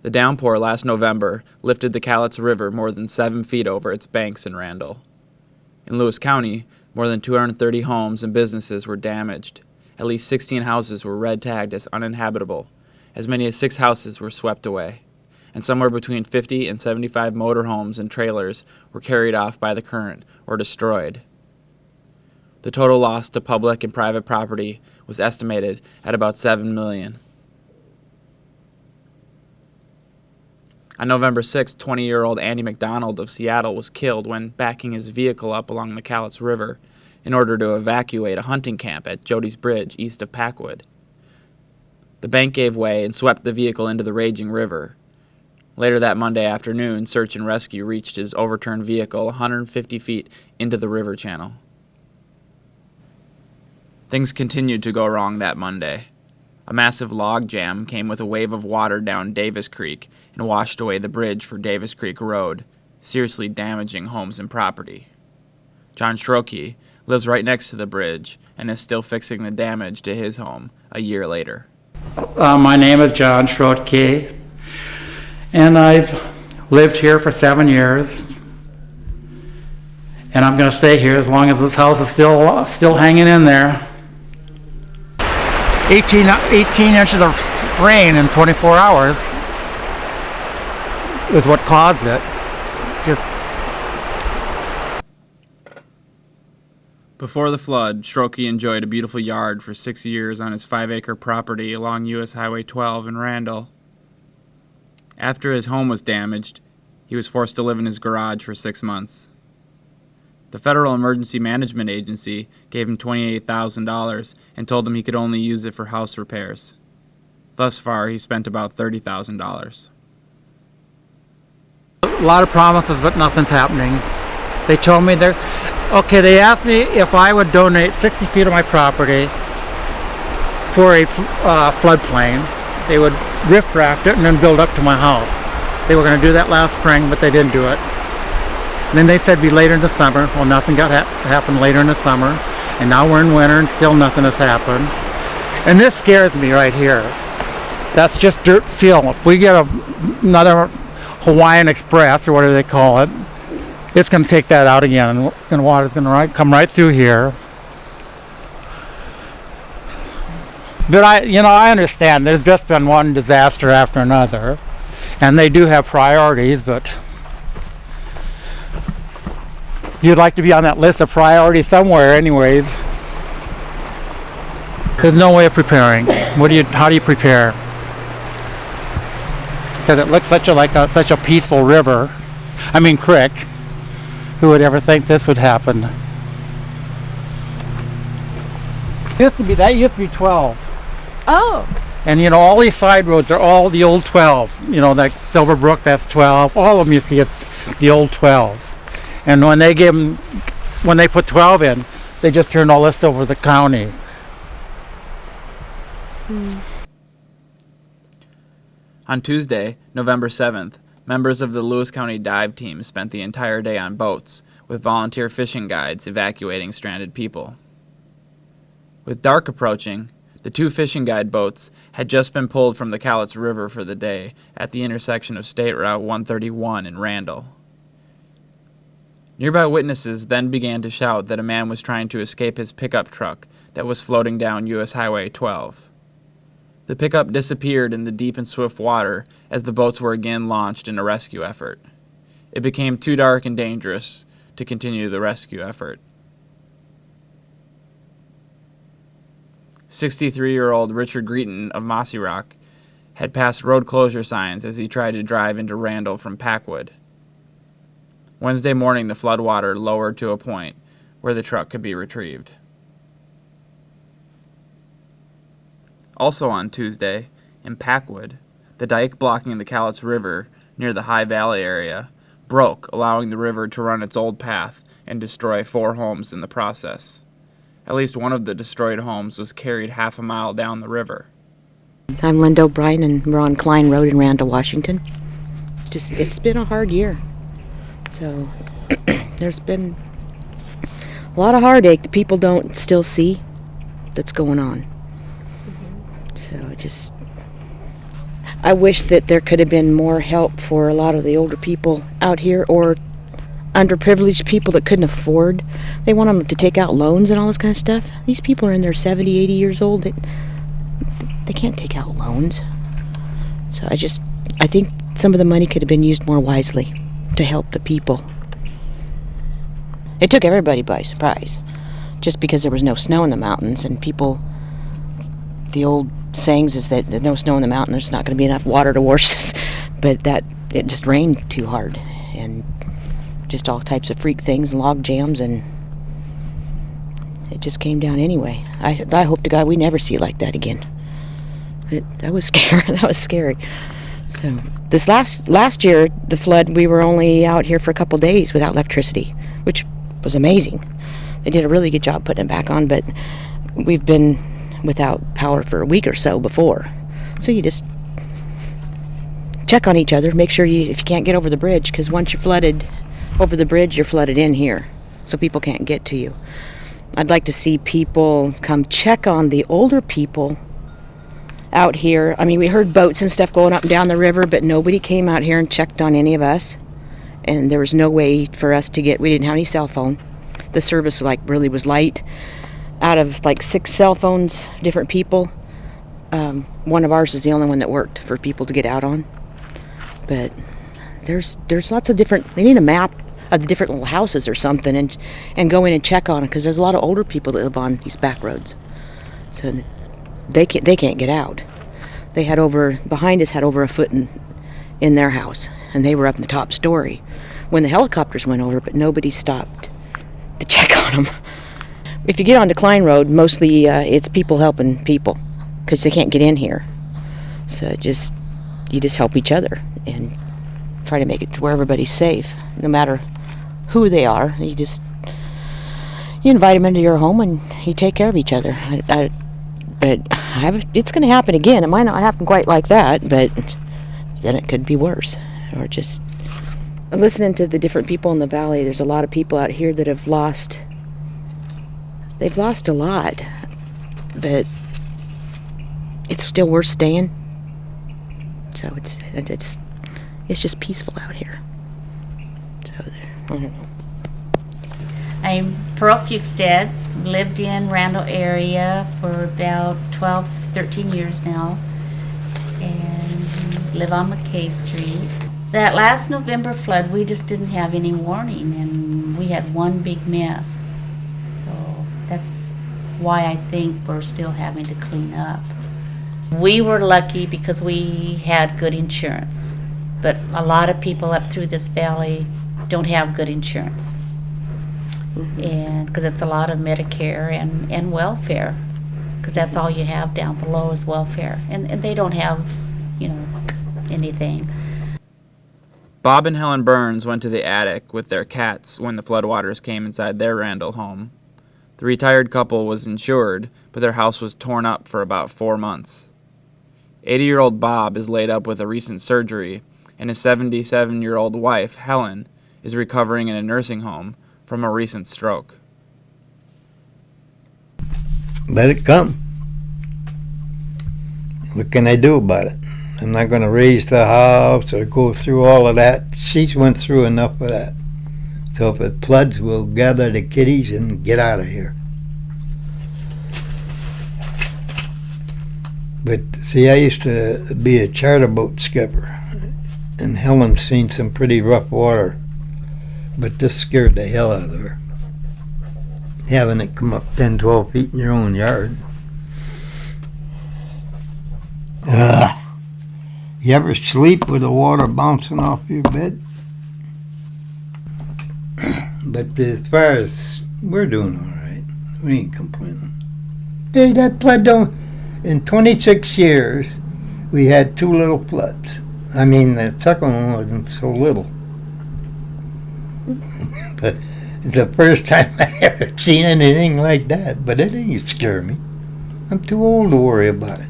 The downpour last November lifted the Cowlitz River more than 7 feet over its banks in Randall. In Lewis County, more than 230 homes and businesses were damaged. At least 16 houses were red tagged as uninhabitable. As many as 6 houses were swept away, and somewhere between 50 and 75 motorhomes and trailers were carried off by the current or destroyed. The total loss to public and private property was estimated at about $7 million. On November 6, 20-year-old Andy McDonald of Seattle was killed when backing his vehicle up along the Cowlitz River in order to evacuate a hunting camp at Jody's Bridge east of Packwood. The bank gave way and swept the vehicle into the raging river. Later that Monday afternoon, search and rescue reached his overturned vehicle 150 feet into the river channel. Things continued to go wrong that Monday. A massive log jam came with a wave of water down Davis Creek and washed away the bridge for Davis Creek Road, seriously damaging homes and property. John Schroeke lives right next to the bridge and is still fixing the damage to his home a year later. My name is John Schroeke, and I've lived here for 7 years, and I'm going to stay here as long as this house is still hanging in there. 18 inches of rain in 24 hours is what caused it. Before the flood, Schroeke enjoyed a beautiful yard for 6 years on his 5-acre property along U.S. Highway 12 in Randall. After his home was damaged, he was forced to live in his garage for 6 months. The Federal Emergency Management Agency gave him $28,000 and told him he could only use it for house repairs. Thus far, he spent about $30,000. A lot of promises, but nothing's happening. They told me they asked me if I would donate 60 feet of my property for a floodplain. They would riff-raft it and then build up to my house. They were going to do that last spring, but they didn't do it. And then they said be later in the summer. Well, nothing happened later in the summer, and now we're in winter and still nothing has happened. And this scares me right here. That's just dirt fill. If we get another Hawaiian Express, or whatever they call it, it's going to take that out again, and water's going to come right through here. But I understand there's just been one disaster after another, and they do have priorities, but you'd like to be on that list of priorities somewhere anyways. There's no way of preparing. How do you prepare? Because it looks such a peaceful creek. Who would ever think this would happen? That used to be 12. Oh. And all these side roads are all the old 12. Like Silverbrook, that's 12. All of them you see is the old 12. And when they put 12 in, they just turned all this over the county. On Tuesday, November 7th, members of the Lewis County dive team spent the entire day on boats, with volunteer fishing guides evacuating stranded people. With dark approaching, the 2 fishing guide boats had just been pulled from the Cowlitz River for the day at the intersection of State Route 131 in Randall. Nearby witnesses then began to shout that a man was trying to escape his pickup truck that was floating down U.S. Highway 12. The pickup disappeared in the deep and swift water as the boats were again launched in a rescue effort. It became too dark and dangerous to continue the rescue effort. 63-year-old Richard Greeton of Mossy Rock had passed road closure signs as he tried to drive into Randall from Packwood. Wednesday morning, the floodwater lowered to a point where the truck could be retrieved. Also on Tuesday, in Packwood, the dike blocking the Cowlitz River near the High Valley area broke, allowing the river to run its old path and destroy 4 homes in the process. At least one of the destroyed homes was carried half a mile down the river. I'm Linda O'Brien, and we're on Klein Road in Randall, Washington. It's been a hard year. So there's been a lot of heartache that people don't still see that's going on. So I wish that there could have been more help for a lot of the older people out here, or underprivileged people that couldn't afford. They want them to take out loans and all this kind of stuff. These people are in their 70, 80 years old. They can't take out loans. So I think some of the money could have been used more wisely to help the people. It took everybody by surprise, just because there was no snow in the mountains, and people, the old sayings is that there's no snow in the mountain, there's not going to be enough water to wash us, but that it just rained too hard, and just all types of freak things, log jams, and it just came down anyway. I hope to God we never see it like that again. That was scary. That was scary. So this last year, the flood, we were only out here for a couple days without electricity, which was amazing. They did a really good job putting it back on, but we've been without power for a week or so before. So you just check on each other, make sure if you can't get over the bridge, because once you're flooded over the bridge, you're flooded in here, so people can't get to you. I'd like to see people come check on the older people out here. I mean, we heard boats and stuff going up and down the river, but nobody came out here and checked on any of us. And there was no way for us to we didn't have any cell phone. The service really was light. Out of 6 cell phones, different people, one of ours is the only one that worked for people to get out on. But there's lots of different, they need a map of the different little houses or something, and go in and check on them, because there's a lot of older people that live on these back roads. So they can't get out. They behind us had over a foot in their house, and they were up in the top story when the helicopters went over, but nobody stopped to check on them. If you get onto Klein Road, mostly it's people helping people, because they can't get in here. So you just help each other and try to make it to where everybody's safe, no matter who they are. You invite them into your home and you take care of each other. But it's going to happen again. It might not happen quite like that, but then it could be worse. Or just listening to the different people in the valley, there's a lot of people out here that have lost. They've lost a lot, but it's still worth staying. So it's just peaceful out here. So I don't know. I'm Pearl Fugstead, lived in Randall area for about 12, 13 years now, and live on McKay Street. That last November flood, we just didn't have any warning, and we had one big mess. So that's why I think we're still having to clean up. We were lucky because we had good insurance, but a lot of people up through this valley don't have good insurance. And because it's a lot of Medicare and welfare, because that's all you have down below is welfare, and they don't have anything. Bob and Helen Burns went to the attic with their cats when the floodwaters came inside their Randall home. The retired couple was insured, but their house was torn up for about 4 months. 80-year-old Bob is laid up with a recent surgery, and his 77-year-old wife, Helen, is recovering in a nursing home from a recent stroke. Let it come. What can I do about it? I'm not going to raise the house or go through all of that. She's went through enough of that. So if it floods, we'll gather the kitties and get out of here. But see, I used to be a charter boat skipper, and Helen's seen some pretty rough water. But this scared the hell out of her. Having it come up 10, 12 feet in your own yard. You ever sleep with the water bouncing off your bed? But as far as we're doing all right, we ain't complaining. Hey, that flood don't. In 26 years, we had 2 little floods. I mean, the second one wasn't so little. But it's the first time I ever seen anything like that. But it ain't scare me. I'm too old to worry about it.